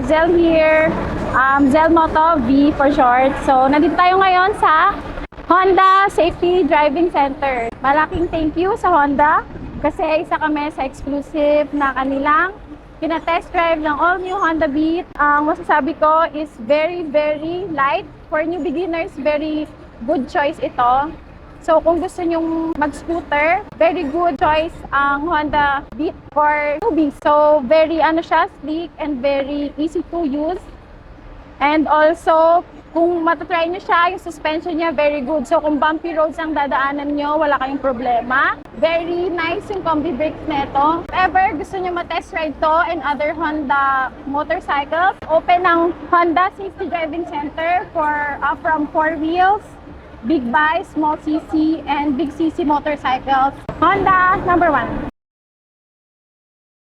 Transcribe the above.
Zel here. Zel Moto V for short. So, nandito tayo ngayon sa Honda Safety Driving Center. Malaking thank you sa Honda kasi isa kami sa exclusive na kanilang pina-test drive ng all-new Honda Beat. Ang masasabi ko is very, very light. For new beginners, very good choice ito. So, kung gusto nyong mag-scooter, very good choice ang Honda Beat for newbies. So, very sleek and very easy to use. And also, kung matatry nyo siya, yung suspension niya, very good. So, kung bumpy roads ang dadaanan nyo, wala kayong problema. Very nice yung combi brakes nito. If ever gusto nyo matest ride to and other Honda motorcycles, open ang Honda Safety Driving Center for from 4 wheels, big bikes, small CC, and big CC motorcycles. Honda, number 1.